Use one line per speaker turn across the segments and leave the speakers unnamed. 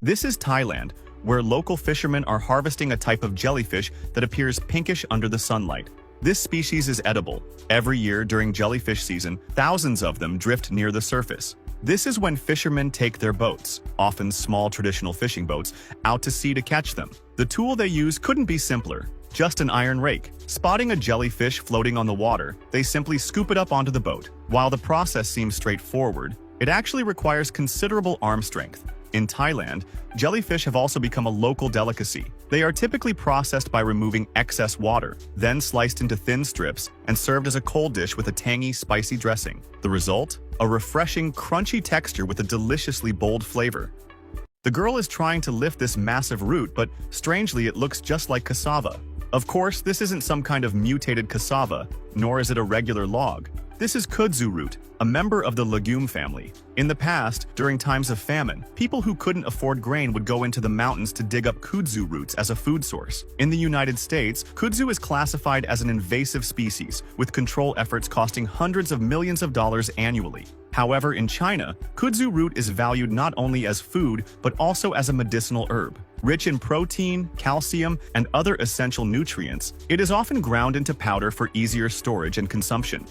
This is Thailand, where local fishermen are harvesting a type of jellyfish that appears pinkish under the sunlight. This species is edible. Every year during jellyfish season, thousands of them drift near the surface. This is when fishermen take their boats, often small traditional fishing boats, out to sea to catch them. The tool they use couldn't be simpler. Just an iron rake. Spotting a jellyfish floating on the water, they simply scoop it up onto the boat. While the process seems straightforward, it actually requires considerable arm strength. In Thailand, jellyfish have also become a local delicacy. They are typically processed by removing excess water, then sliced into thin strips and served as a cold dish with a tangy, spicy dressing. The result? A refreshing, crunchy texture with a deliciously bold flavor. The girl is trying to lift this massive root, but strangely it looks just like cassava. Of course, this isn't some kind of mutated cassava, nor is it a regular log. This is kudzu root, a member of the legume family. In the past, during times of famine, people who couldn't afford grain would go into the mountains to dig up kudzu roots as a food source. In the United States, kudzu is classified as an invasive species, with control efforts costing hundreds of millions of dollars annually. However, in China, kudzu root is valued not only as food, but also as a medicinal herb. Rich in protein, calcium, and other essential nutrients, it is often ground into powder for easier storage and consumption.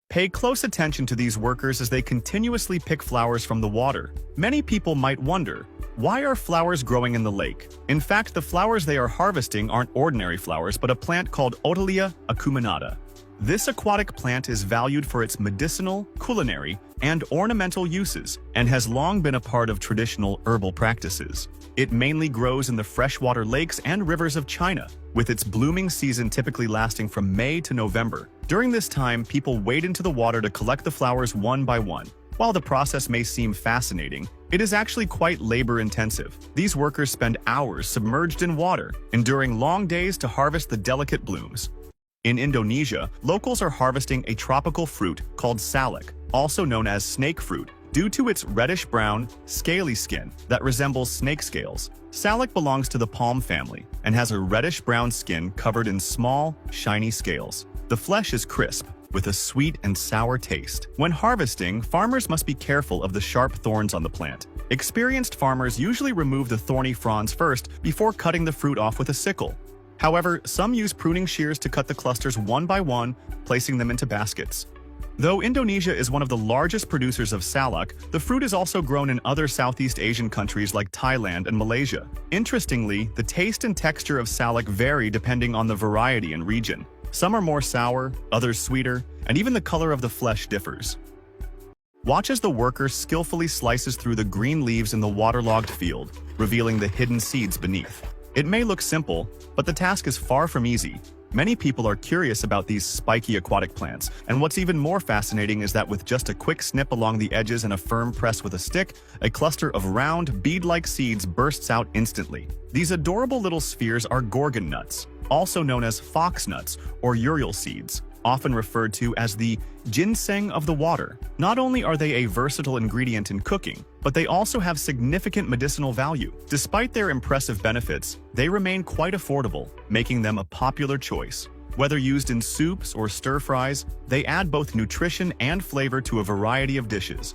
Pay close attention to these workers as they continuously pick flowers from the water. Many people might wonder, why are flowers growing in the lake? In fact, the flowers they are harvesting aren't ordinary flowers, but a plant called Otilia acuminata. This aquatic plant is valued for its medicinal, culinary, and ornamental uses, and has long been a part of traditional herbal practices. It mainly grows in the freshwater lakes and rivers of China, with its blooming season typically lasting from May to November. During this time, people wade into the water to collect the flowers one by one. While the process may seem fascinating, it is actually quite labor-intensive. These workers spend hours submerged in water, enduring long days to harvest the delicate blooms. In Indonesia, locals are harvesting a tropical fruit called salak, also known as snake fruit, due to its reddish-brown, scaly skin that resembles snake scales. Salak belongs to the palm family and has a reddish-brown skin covered in small, shiny scales. The flesh is crisp, with a sweet and sour taste. When harvesting, farmers must be careful of the sharp thorns on the plant. Experienced farmers usually remove the thorny fronds first before cutting the fruit off with a sickle. However, some use pruning shears to cut the clusters one by one, placing them into baskets. Though Indonesia is one of the largest producers of salak, the fruit is also grown in other Southeast Asian countries like Thailand and Malaysia. Interestingly, the taste and texture of salak vary depending on the variety and region. Some are more sour, others sweeter, and even the color of the flesh differs. Watch as the worker skillfully slices through the green leaves in the waterlogged field, revealing the hidden seeds beneath. It may look simple, but the task is far from easy. Many people are curious about these spiky aquatic plants, and what's even more fascinating is that with just a quick snip along the edges and a firm press with a stick, a cluster of round, bead-like seeds bursts out instantly. These adorable little spheres are gorgon nuts, also known as fox nuts or urial seeds, often referred to as the ginseng of the water. Not only are they a versatile ingredient in cooking, but they also have significant medicinal value. Despite their impressive benefits, they remain quite affordable, making them a popular choice. Whether used in soups or stir-fries, they add both nutrition and flavor to a variety of dishes.